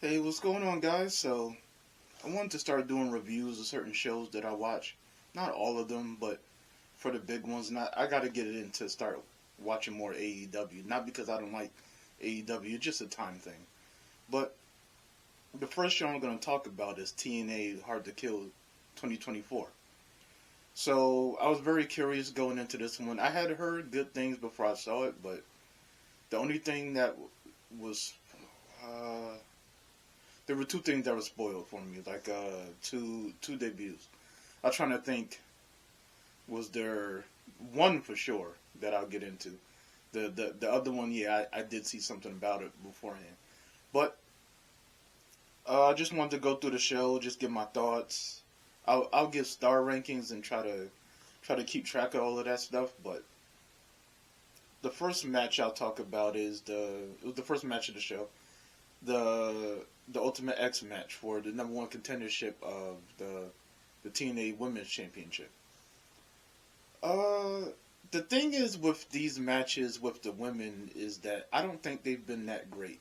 Hey, what's going on, guys? So, I wanted to start doing reviews of certain shows that I watch. Not all of them, but for the big ones. Not I got to get it in to start watching more AEW. Not because I don't like AEW, it's just a time thing. But the first show I'm going to talk about is TNA Hard to Kill 2024. So, I was very curious going into this one. I had heard good things before I saw it, but the only thing that was uh, there were two things that were spoiled for me, like two debuts. I'm trying to think. Was there one for sure that I'll get into? The other one, yeah, I did see something about it beforehand. But I just wanted to go through the show, just give my thoughts. I'll give star rankings and try to keep track of all of that stuff. But the first match I'll talk about is it was the first match of the show, the the Ultimate X match for the number one contendership of the TNA Women's Championship. Uh, the thing is with these matches with the women is that I don't think they've been that great.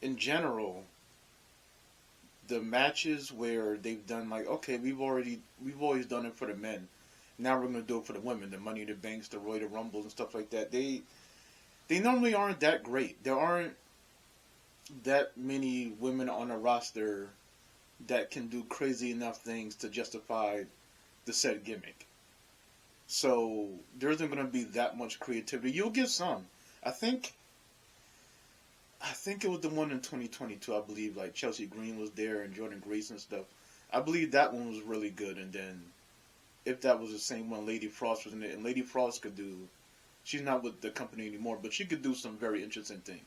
In general, the matches where they've done like, okay, we've always done it for the men. Now we're gonna do it for the women, the Money in the Banks, the Royal Rumbles and stuff like that. They normally aren't that great. There aren't that many women on a roster that can do crazy enough things to justify the said gimmick. So there isn't going to be that much creativity. You'll get some. I think I think it was the one in 2022. I believe like Chelsea Green was there and Jordan Grace and stuff. I believe that one was really good. And then if that was the same one, Lady Frost was in it, and Lady Frost could do. She's not with the company anymore, but she could do some very interesting things.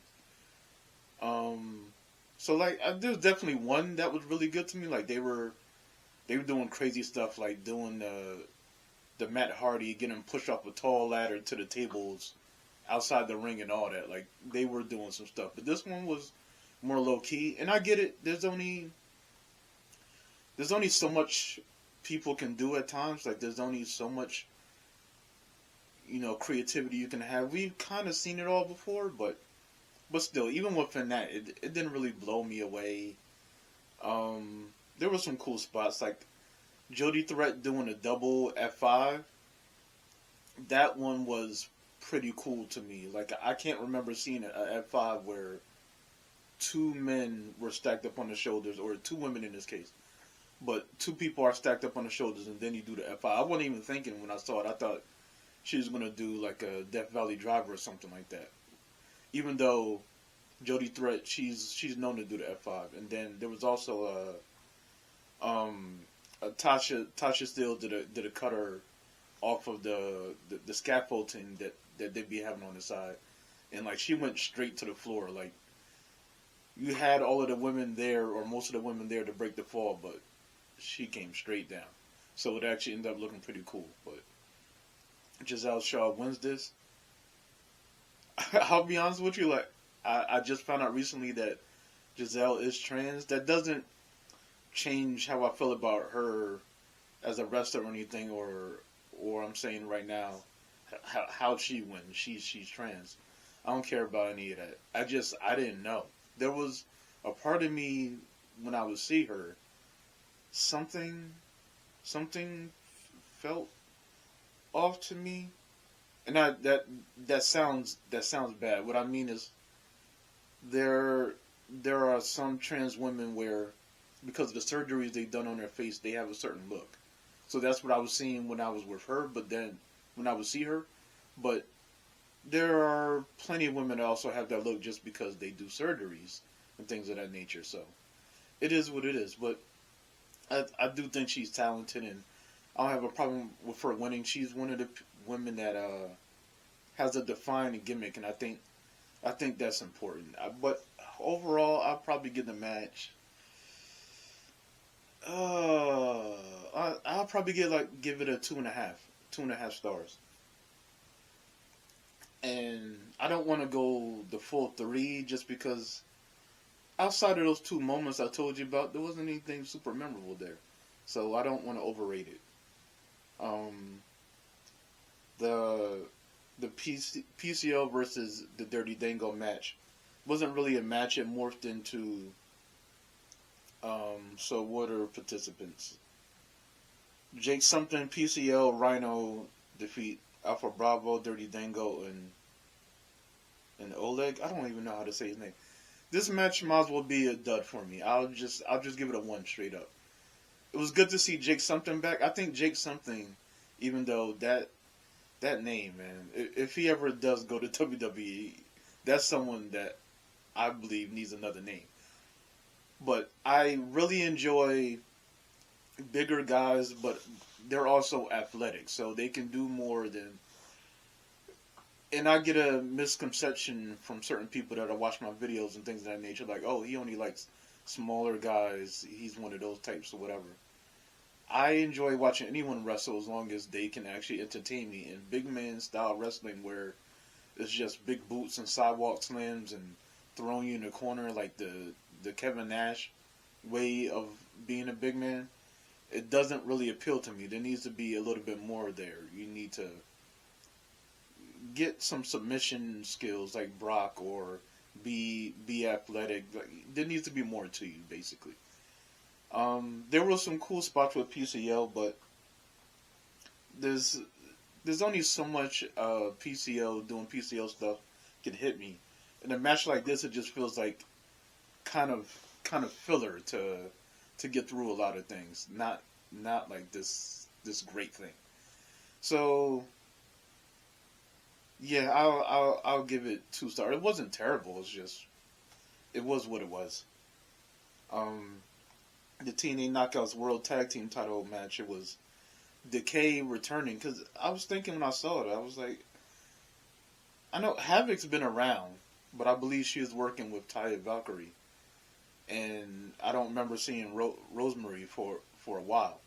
Um, so like there's definitely one that was really good to me. Like they were doing crazy stuff, like doing the Matt Hardy getting pushed off a tall ladder to the tables outside the ring and all that. Like they were doing some stuff, but this one was more low key. And I get it. There's only so much people can do at times. Like there's only so much creativity you can have. We've kind of seen it all before, but still, even within that, it didn't really blow me away. There were some cool spots like Jody Threat doing a double F5. That one was pretty cool to me. Like I can't remember seeing a F5 where two men were stacked up on the shoulders, or two women in this case, but two people are stacked up on the shoulders, and then you do the F5. I wasn't even thinking when I saw it. I thought she was gonna do like a Death Valley Driver or something like that. Even though Jody Threat, she's known to do the F5, and then there was also Tasha Steele did a cutter off of the scaffolding that they'd be having on the side, and like she went straight to the floor. Like you had all of the women there, or most of the women there to break the fall, but she came straight down. So it actually ended up looking pretty cool. But Giselle Shaw wins this. I'll be honest with you, like I just found out recently that Giselle is trans. That doesn't change how I feel about her as a wrestler or anything, or I'm saying right now how she wins. She's trans. I don't care about any of that. I didn't know. There was a part of me when I would see her, something felt off to me, and that sounds bad. What I mean is there there are some trans women where because of the surgeries they've done on their face, they have a certain look. So that's what I was seeing when I was with her. But then when I would see her, but there are plenty of women that also have that look just because they do surgeries and things of that nature. So it is what it is. But I do think she's talented, and I don't have a problem with her winning. She's one of the women that has a defined gimmick, and I think that's important. But overall, I'll probably give the match. I'll probably give it a 2.5, 2.5 stars. And I don't want to go the full three just because outside of those two moments I told you about, there wasn't anything super memorable there. So I don't want to overrate it. Um, the PCO versus the Dirty Dango match wasn't really a match. It morphed into So what are participants? Jake something, PCL, Rhino defeat Alpha Bravo, Dirty Dango, and Oleg. I don't even know how to say his name. This match might as well be a dud for me. I'll just give it a one straight up. It was good to see Jake something back. I think Jake something, even though that name, man, if he ever does go to WWE, that's someone that I believe needs another name. But I really enjoy bigger guys, but they're also athletic, so they can do more than. And I get a misconception from certain people that I watch my videos and things of that nature, like, oh, he only likes smaller guys. He's one of those types or whatever. I enjoy watching anyone wrestle as long as they can actually entertain me. In big man style wrestling, where it's just big boots and sidewalk slams and throwing you in the corner like the Kevin Nash way of being a big man, it doesn't really appeal to me. There needs to be a little bit more there. You need to get some submission skills like Brock, or be athletic. Like, there needs to be more to you, basically. There were some cool spots with PCL, but there's there's only so much PCL doing PCL stuff can hit me. In a match like this, it just feels like kind of filler to get through a lot of things. Not like this great thing. So yeah, I'll give it 2 stars. It wasn't terrible. It's just it was what it was. Um, the TNA Knockouts World Tag Team Title match. It was Decay returning, because I was thinking when I saw it, I was like, I know Havoc's been around, but I believe she was working with Taya Valkyrie, and I don't remember seeing Rosemary for a while.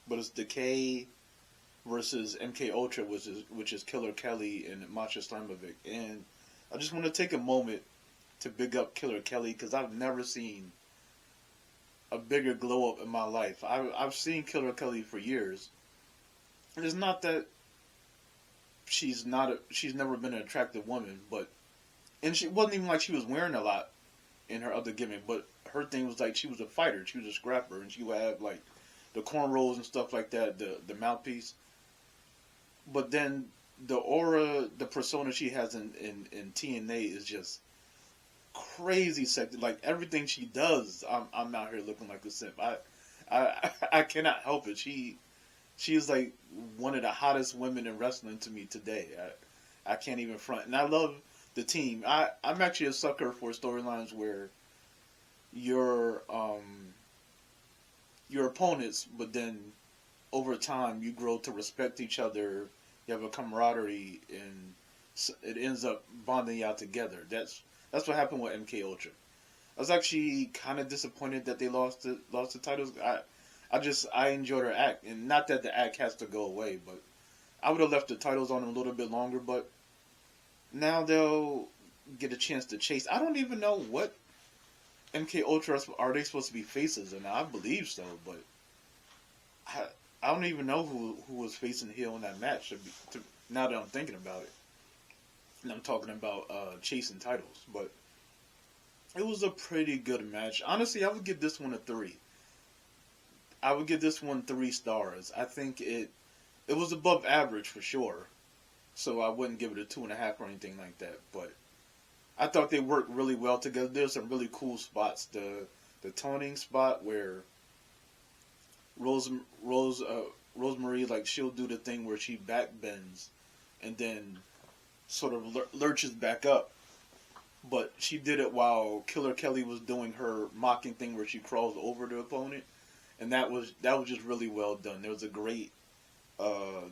But it's Decay versus MK Ultra, which is Killer Kelly and Masha Slamovic, and I just want to take a moment to big up Killer Kelly, because I've never seen a bigger glow up in my life. I've seen Killer Kelly for years. And it's not that she's never been an attractive woman, but and she wasn't even like she was wearing a lot in her other gimmick, but her thing was like she was a fighter, she was a scrapper, and she would have like the cornrows and stuff like that, the mouthpiece. But then the aura, the persona she has in TNA is just crazy sexy. Like everything she does, I'm out here looking like a simp. I cannot help it. She is like one of the hottest women in wrestling to me today. I can't even front. And I love the team. I'm actually a sucker for storylines where your your opponents, but then over time you grow to respect each other. You have a camaraderie, and it ends up bonding you out together. That's what happened with MK Ultra. I was actually kind of disappointed that they lost the titles. I enjoyed her act, and not that the act has to go away, but I would have left the titles on them a little bit longer. But now they'll get a chance to chase. I don't even know what MK Ultra are they supposed to be faces, and I believe so, but I, I don't even know who was facing heel in that match. Now that I'm thinking about it, and I'm talking about chasing titles, but it was a pretty good match. Honestly, I would give this one a 3. I would give this one 3 stars. I think it was above average for sure. So I wouldn't give it a 2.5 or anything like that. But I thought they worked really well together. There's some really cool spots. The toning spot where Rose Rose Rosemary, like, she'll do the thing where she back bends and then sort of lurches back up. But she did it while Killer Kelly was doing her mocking thing where she crawls over the opponent, and that was just really well done. There was a great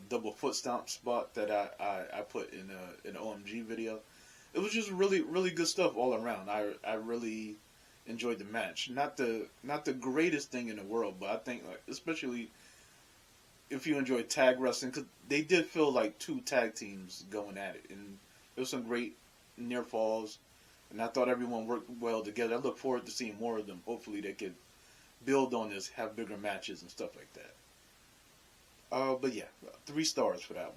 double foot stomp spot that I put in an OMG video. It was just really good stuff all around. I really enjoyed the match. Not the greatest thing in the world, but I think, like, especially if you enjoy tag wrestling, because they did feel like two tag teams going at it, and there was some great near falls, and I thought everyone worked well together. I look forward to seeing more of them. Hopefully they could build on this, have bigger matches and stuff like that. But yeah, 3 stars for that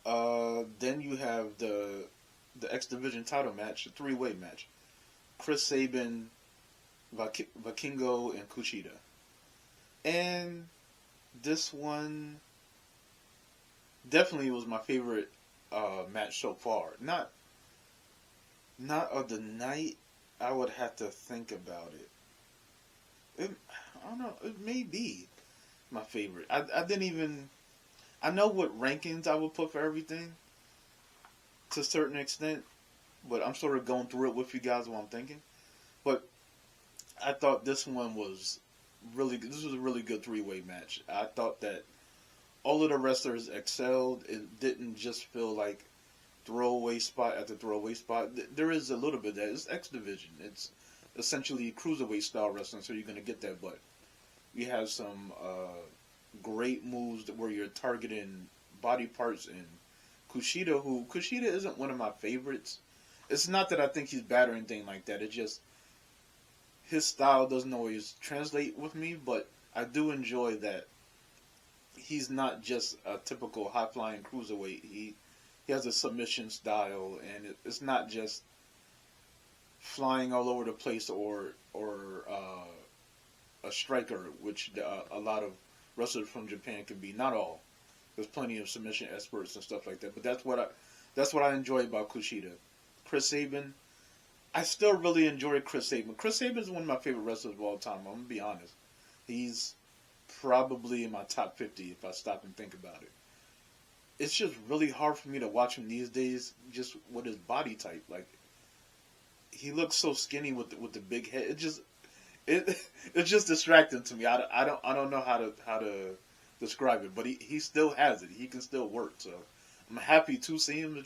one. Then you have the X Division title match, a 3-way match. Chris Sabin Vikingo and Kushida. And this one definitely was my favorite match so far. Not of the night. I would have to think about it. I don't know. It may be my favorite. I didn't even. I know what rankings I would put for everything to a certain extent, but I'm sort of going through it with you guys while I'm thinking. But I thought this one was really good. This was a really good three-way match. I thought that all of the wrestlers excelled. It didn't just feel like throwaway spot after throwaway spot. There is a little bit of that. It's X Division. It's essentially cruiserweight style wrestling, so you're going to get that. But you have some great moves where you're targeting body parts. And Kushida isn't one of my favorites. It's not that I think he's bad or anything like that. It's just his style doesn't always translate with me, but I do enjoy that he's not just a typical high flying cruiserweight. He has a submission style, and it's not just flying all over the place or a striker, which a lot of wrestlers from Japan can be. Not all. There's plenty of submission experts and stuff like that. But that's what I enjoy about Kushida. Chris Sabin, I still really enjoy Chris Sabin. Chris Sabin is one of my favorite wrestlers of all time. I'm gonna be honest. He's probably in my top 50 if I stop and think about it. It's just really hard for me to watch him these days, just with his body type. Like, he looks so skinny with the big head. It's just distracting to me. I don't know how to describe it, but he still has it. He can still work. So I'm happy to see him.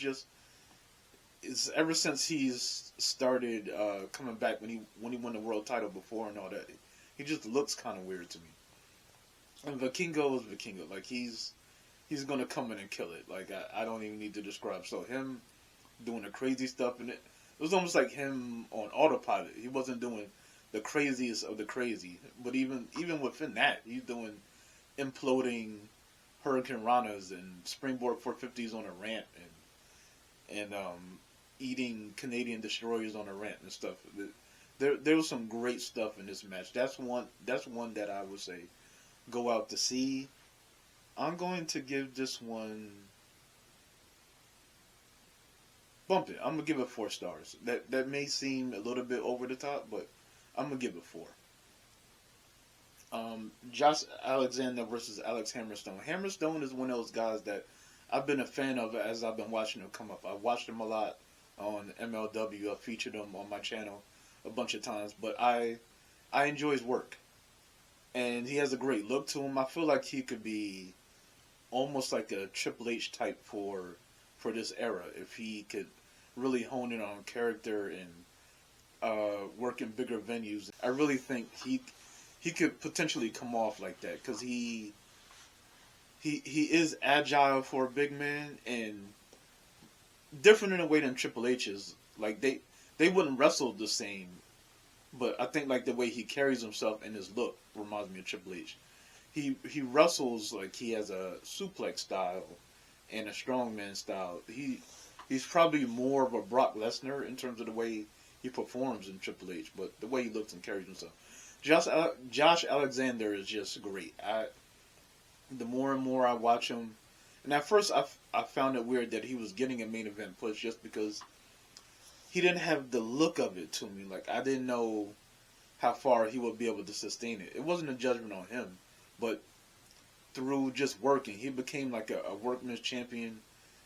It's ever since he's started coming back when he won the world title before and all that. He just looks kind of weird to me. And Vikingo is Vikingo. Like, he's gonna come in and kill it. Like, I don't even need to describe. So him doing the crazy stuff in it was almost like him on autopilot. He wasn't doing the craziest of the crazy, but even within that, he's doing imploding Hurricane Ranas and springboard 450s on a ramp and eating Canadian destroyers on a ramp and stuff. There was some great stuff in this match. That's one that I would say go out to see. I'm going to give this one, bump it. I'm gonna give it 4 stars. That may seem a little bit over the top, but I'm gonna give it 4. Josh Alexander versus Alex Hammerstone. Hammerstone is one of those guys that I've been a fan of as I've been watching him come up. I've watched him a lot on MLW. I've featured him on my channel a bunch of times, but I enjoy his work, and he has a great look to him. I feel like he could be almost like a Triple H type for this era if he could really hone in on character and work in bigger venues. I really think he could potentially come off like that because he is agile for a big man and different in a way than Triple H is. Like, they wouldn't wrestle the same, but I think like the way he carries himself and his look reminds me of Triple H. He wrestles like he has a suplex style and a strongman style. He's probably more of a Brock Lesnar in terms of the way he performs in Triple H, but the way he looks and carries himself. Josh Alexander is just great. The more and more I watch him, and at first I found it weird that he was getting a main event push just because he didn't have the look of it to me. Like, I didn't know how far he would be able to sustain it. It wasn't a judgment on him, but through just working, he became like a workman's champion,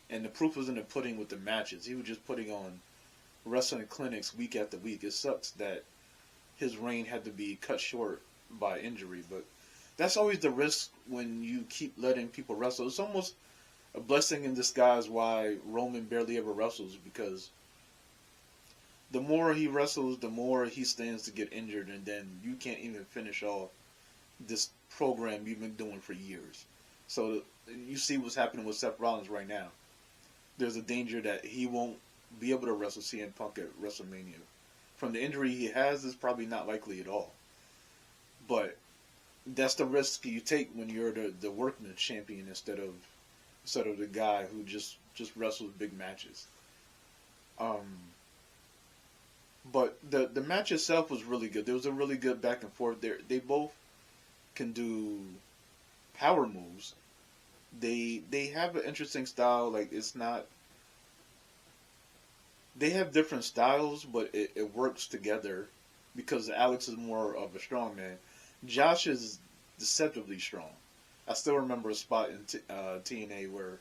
and the proof was in the pudding with the matches. He was just putting on wrestling clinics week after week. It sucks that his reign had to be cut short by injury, but that's always the risk when you keep letting people wrestle. It's almost a blessing in disguise why Roman barely ever wrestles, because the more he wrestles, the more he stands to get injured, and then you can't even finish off this program you've been doing for years. So you see what's happening with Seth Rollins right now. There's a danger that he won't be able to wrestle CM Punk at WrestleMania. From the injury he has, it's probably not likely at all. But that's the risk you take when you're the workman's champion instead of the guy who just wrestles big matches. But the match itself was really good. There was a really good back and forth there. They both can do power moves. They have an interesting style. Like it's not. They have different styles, but it works together because Alex is more of a strong man. Josh is deceptively strong. I still remember a spot in TNA where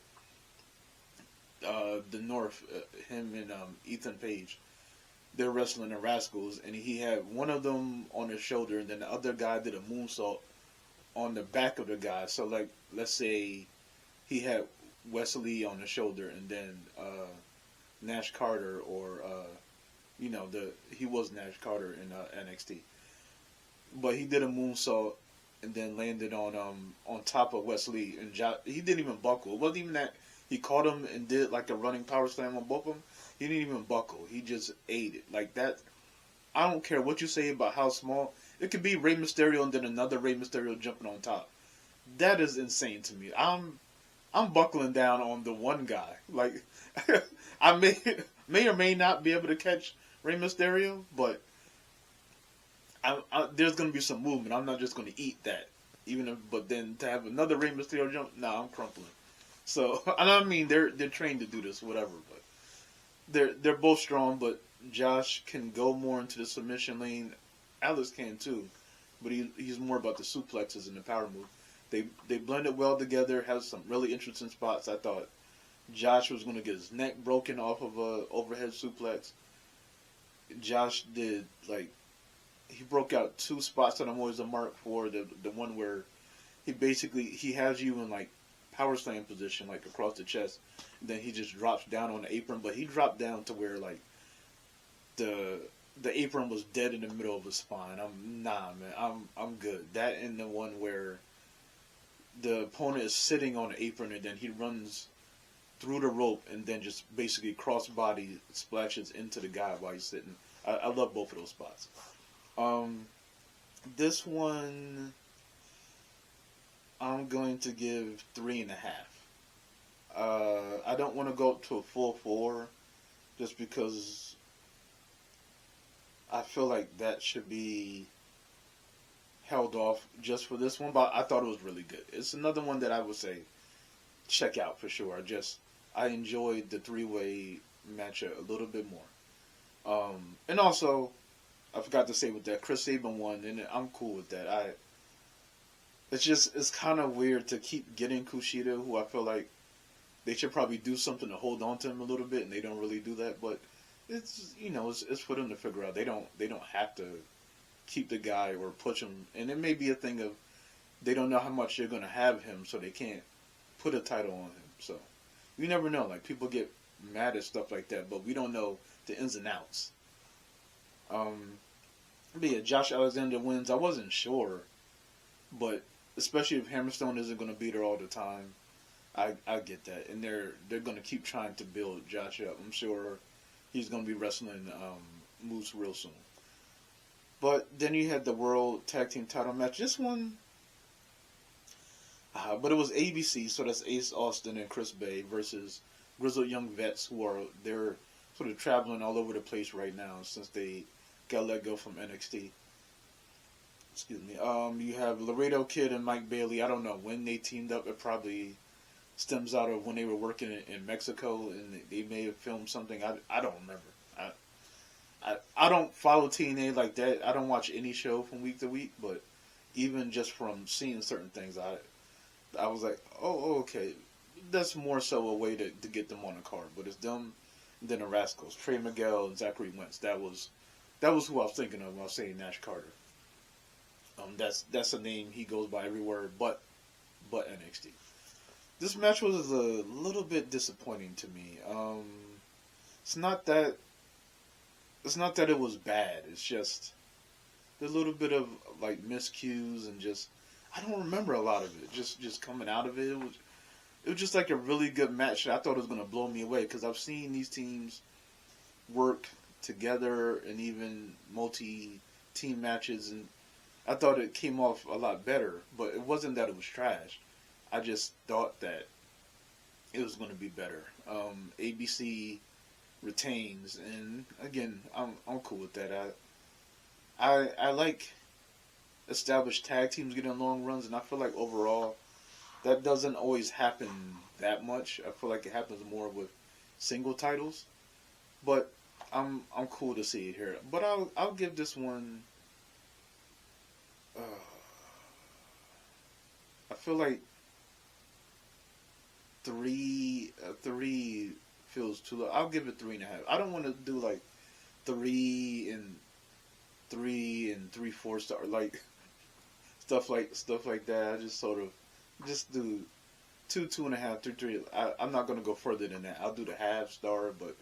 the North, him and Ethan Page, they're wrestling the Rascals, and he had one of them on his shoulder, and then the other guy did a moonsault on the back of the guy. So, like, let's say he had Wesley on the shoulder, and then Nash Carter, or he was Nash Carter in NXT, but he did a moonsault and then landed on top of Wesley, and he didn't even buckle. It wasn't even that he caught him and did like a running power slam on both of them. He didn't even buckle. He just ate it like that. I don't care what you say about how small it could be. Rey Mysterio and then another Rey Mysterio jumping on top. That is insane to me. I'm buckling down on the one guy. Like I may or may not be able to catch Rey Mysterio, but there's going to be some movement. I'm not just going to eat that. But then to have another Rey Mysterio jump, nah, I'm crumpling. So and I mean they're trained to do this, whatever. But they're both strong. But Josh can go more into the submission lane. Alex can too, but he's more about the suplexes and the power move. They blend it well together. Has some really interesting spots. I thought Josh was going to get his neck broken off of a overhead suplex. Josh did he broke out two spots that I'm always a mark for. The one where he has you in like power slam position, like across the chest. And then he just drops down on the apron, but he dropped down to where like the apron was dead in the middle of his spine. I'm good. That and the one where the opponent is sitting on the apron and then he runs through the rope and then just basically crossbody splashes into the guy while he's sitting. I love both of those spots. This one I'm going to give 3.5. I don't want to go up to a full 4 just because I feel like that should be held off just for this one, but I thought it was really good. It's another one that I would say check out for sure. I enjoyed the 3-way matchup a little bit more. And also, I forgot to say with that Chris Sabin one, and I'm cool with that. It's kind of weird to keep getting Kushida, who I feel like they should probably do something to hold on to him a little bit, and they don't really do that. But it's it's for them to figure out. They don't have to keep the guy or push him, and it may be a thing of they don't know how much they're gonna have him, so they can't put a title on him. So you never know. Like people get mad at stuff like that, but we don't know the ins and outs. But yeah, Josh Alexander wins. I wasn't sure, but especially if Hammerstone isn't going to be there all the time, I get that, and they're going to keep trying to build Josh up. I'm sure he's going to be wrestling Moose real soon. But then you had the World Tag Team Title match. This one, but it was ABC, so that's Ace Austin and Chris Bay versus Grizzled Young Vets, they're sort of traveling all over the place right now since they got let go from NXT. Excuse me. You have Laredo Kid and Mike Bailey. I don't know when they teamed up. It probably stems out of when they were working in Mexico and they may have filmed something. I don't remember. I don't follow TNA like that. I don't watch any show from week to week, but even just from seeing certain things, I was like, oh, okay. That's more so a way to get them on the card. But it's them and then the Rascals. Trey Miguel and Zachary Wentz. That was who I was thinking of when I was saying Nash Carter. That's a name he goes by everywhere but NXT. This match was a little bit disappointing to me. It's not that it was bad. It's just a little bit of like miscues and just I don't remember a lot of it. Just coming out of it, it was just like a really good match. I thought it was going to blow me away because I've seen these teams work together and even multi-team matches, and I thought it came off a lot better. But it wasn't that it was trash. I just thought that it was going to be better. ABC retains, and again, I'm cool with that. I like established tag teams getting long runs, and I feel like overall that doesn't always happen that much. I feel like it happens more with single titles, but I'm cool to see it here. But I'll give this one. Uh, I feel like three feels too low. I'll give it 3.5. I don't want to do like three and 3 4 star like stuff like that. I just sort of just do 2.5, 3. I'm not gonna go further than that. I'll do the half star, but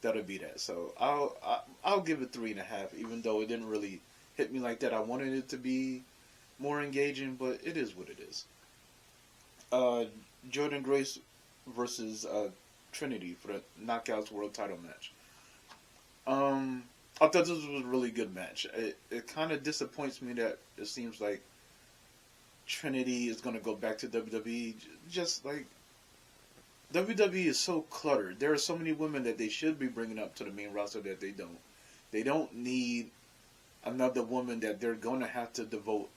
that'll be that. So I'll give it 3.5, even though it didn't really hit me like that. I wanted it to be more engaging, but it is what it is. Uh, Jordan Grace versus Trinity for the Knockouts World Title match. I thought this was a really good match. It kind of disappoints me that it seems like Trinity is going to go back to WWE. Just like WWE is so cluttered. There are so many women that they should be bringing up to the main roster that they don't. They don't need another woman that they're going to have to devote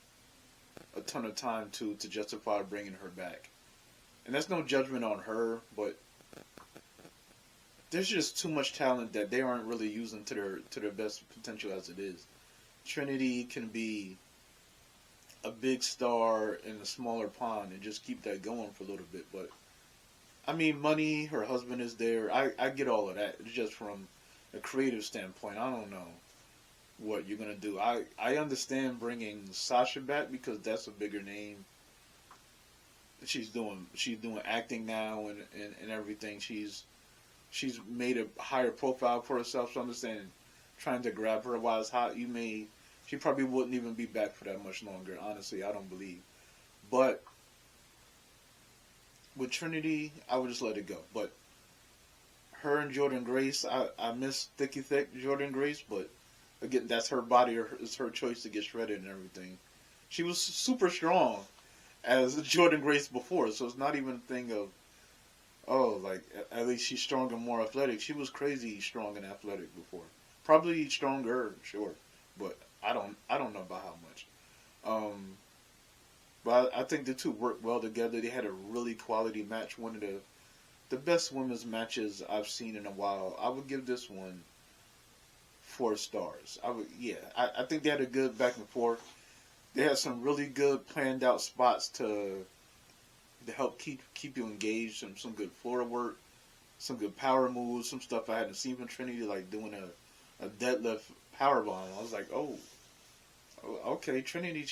a ton of time to justify bringing her back. And that's no judgment on her, but there's just too much talent that they aren't really using to their best potential as it is. Trinity can be a big star in a smaller pond and just keep that going for a little bit, but I mean, money, her husband is there. I get all of that. It's just from a creative standpoint. I don't know what you're gonna do. I understand bringing Sasha back because that's a bigger name. She's doing acting now and everything. She's made a higher profile for herself. So I understand trying to grab her while it's hot. She probably wouldn't even be back for that much longer. Honestly, I don't believe. But with Trinity, I would just let it go. But her and Jordan Grace, I miss thicky thick Jordan Grace, but again, that's her body. It's her choice to get shredded and everything. She was super strong as Jordan Grace before, so it's not even a thing of, oh, like, at least she's strong and more athletic. She was crazy strong and athletic before. Probably stronger, sure, but I don't know about how much. But I think the two worked well together. They had a really quality match. One of the best women's matches I've seen in a while. I would give this one 4 stars. I think they had a good back and forth. They had some really good planned out spots to help keep you engaged. Some good floor work, some good power moves, some stuff I hadn't seen from Trinity, like doing a deadlift power bomb. I was like, oh, okay, Trinity,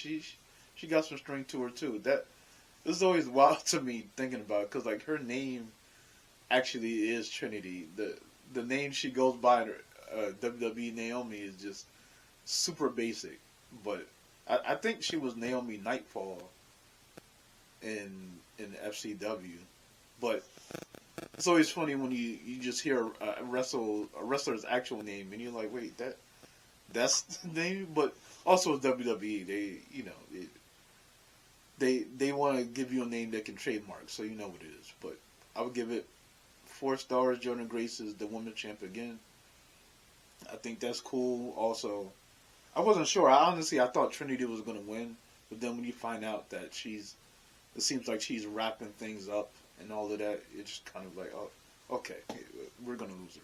she got some strength to her too. That is always wild to me thinking about it, because like her name actually is Trinity. The name she goes by, WWE Naomi, is just super basic. But I think she was Naomi Nightfall in FCW. But it's always funny when you just hear a wrestler's actual name and you're like, wait, that's the name. But also WWE, they want to give you a name that can trademark, so you know what it is. But I would give it 4 stars. Jordan Grace is the women's champ again. I think that's cool. Also, I wasn't sure. I thought Trinity was going to win, but then when you find out that it seems like she's wrapping things up and all of that, it's just kind of like, oh, okay, we're going to lose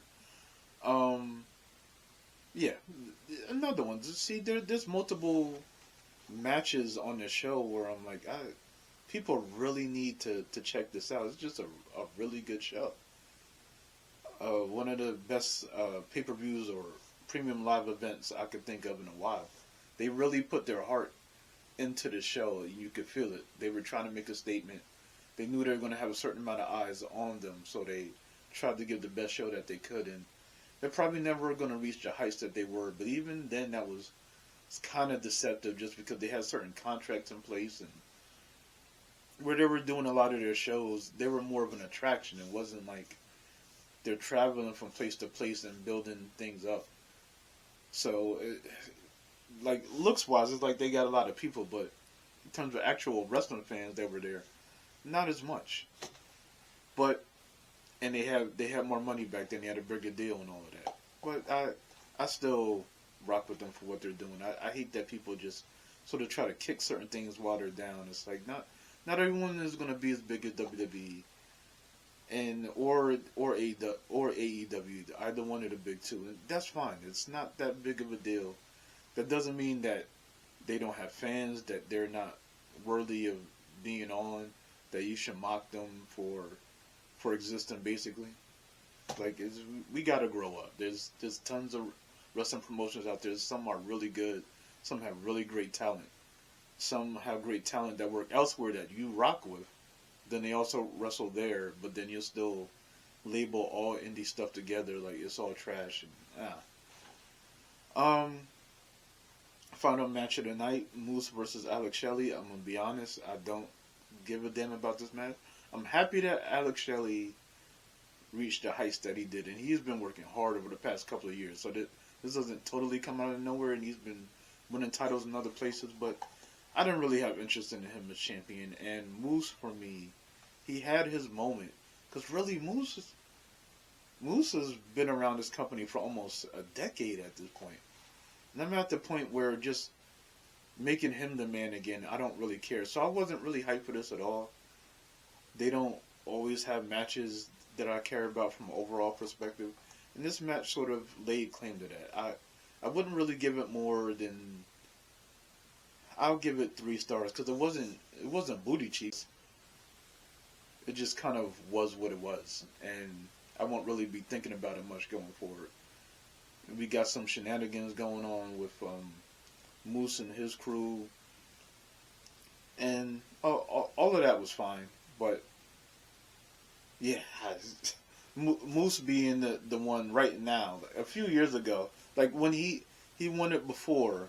her. Yeah, another one. See, there's multiple matches on the show where I'm like, people really need to check this out. It's just a really good show. One of the best pay-per-views or premium live events I could think of in a while. They really put their heart into the show. You could feel it. They were trying to make a statement. They knew they were going to have a certain amount of eyes on them, so they tried to give the best show that they could. And they're probably never going to reach the heights that they were, but even then that was kind of deceptive, just because they had certain contracts in place, and where they were doing a lot of their shows, they were more of an attraction. It wasn't like they're traveling from place to place and building things up. So, like, looks-wise, it's like they got a lot of people, but in terms of actual wrestling fans that were there, not as much. But and they had more money back then. They had a bigger deal and all of that. But I still rock with them for what they're doing. I hate that people just sort of try to kick certain things while they're down. It's like not everyone is going to be as big as WWE and or AEW. Either one of the big two, and that's fine. It's not that big of a deal. That doesn't mean that they don't have fans, that they're not worthy of being on, that you should mock them for existing. Basically, like we got to grow up. There's tons of wrestling promotions out there. Some are really good. Some have really great talent. Some have great talent that work elsewhere that you rock with. Then they also wrestle there, but then you'll still label all indie stuff together like it's all trash. And, final match of the night: Moose versus Alex Shelley. I'm gonna be honest, I don't give a damn about this match. I'm happy that Alex Shelley reached the heights that he did, and he's been working hard over the past couple of years. So this doesn't totally come out of nowhere, and he's been winning titles in other places. But I didn't really have interest in him as champion. And Moose, for me, he had his moment, because really Moose has been around this company for almost a decade at this point. And I'm at the point where just making him the man again, I don't really care. So I wasn't really hyped for this at all. They don't always have matches that I care about from an overall perspective. And this match sort of laid claim to that. I wouldn't really give it more than... I'll give it 3 stars, because it wasn't booty cheeks. It just kind of was what it was. And I won't really be thinking about it much going forward. We got some shenanigans going on with Moose and his crew, and all of that was fine. But yeah, Moose being the one right now. A few years ago, like when he won it before,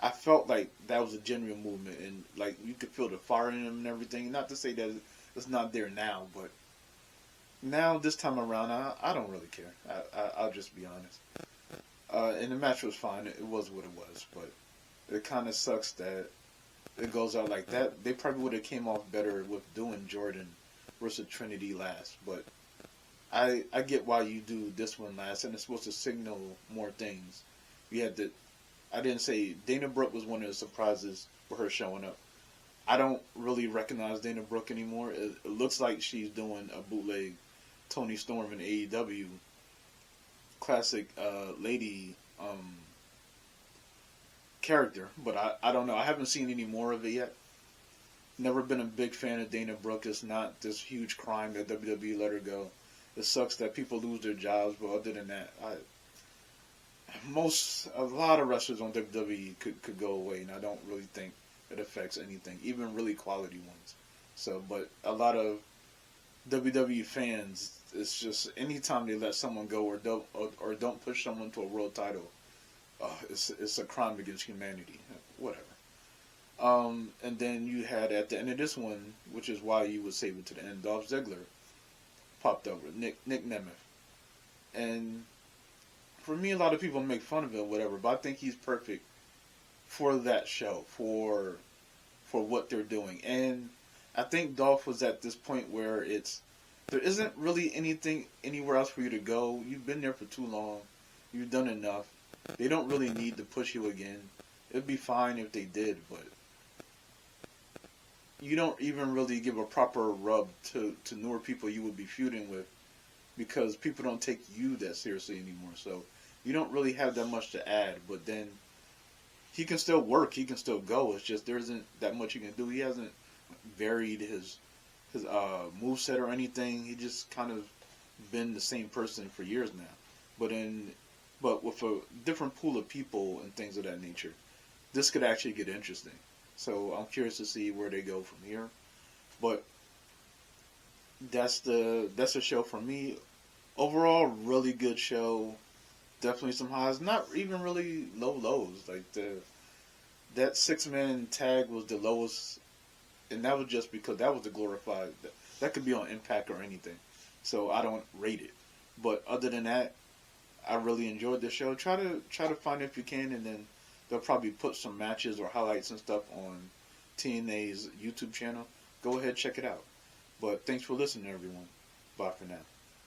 I felt like that was a genuine movement, and like you could feel the fire in him and everything. Not to say that it's not there now, but now this time around, I don't really care. I'll just be honest. And the match was fine. It was what it was, but it kind of sucks that it goes out like that. They probably would have came off better with doing Jordan versus Trinity last, but I get why you do this one last, and it's supposed to signal more things. You had to. I didn't say Dana Brooke was one of the surprises for her showing up. I don't really recognize Dana Brooke anymore. It looks like she's doing a bootleg Tony Storm in AEW. Classic lady character, but I don't know. I haven't seen any more of it yet. Never been a big fan of Dana Brooke. It's not this huge crime that WWE let her go. It sucks that people lose their jobs, but other than that, a lot of wrestlers on WWE could go away, and I don't really think it affects anything, even really quality ones. So, but a lot of WWE fans, it's just anytime they let someone go or don't push someone to a world title, it's a crime against humanity. Whatever. And then you had at the end of this one, which is why you would save it to the end, Dolph Ziggler popped up with Nick Nemeth, and for me, a lot of people make fun of it, whatever, but I think he's perfect for that show, for what they're doing. And I think Dolph was at this point where there isn't really anything anywhere else for you to go. You've been there for too long. You've done enough. They don't really need to push you again. It'd be fine if they did, but you don't even really give a proper rub to newer people you would be feuding with, because people don't take you that seriously anymore. So you don't really have that much to add. But then he can still work. He can still go. It's just there isn't that much he can do. He hasn't varied his moveset or anything. He just kind of been the same person for years now. But with a different pool of people and things of that nature, this could actually get interesting. So I'm curious to see where they go from here. But that's the show for me. Overall, really good show. Definitely some highs. Not even really low lows. Like that 6-man tag was the lowest, and that was just because that was the glorified. That could be on Impact or anything. So I don't rate it. But other than that, I really enjoyed the show. Try to find it if you can, and then they'll probably put some matches or highlights and stuff on TNA's YouTube channel. Go ahead, check it out. But thanks for listening, everyone. Bye for now.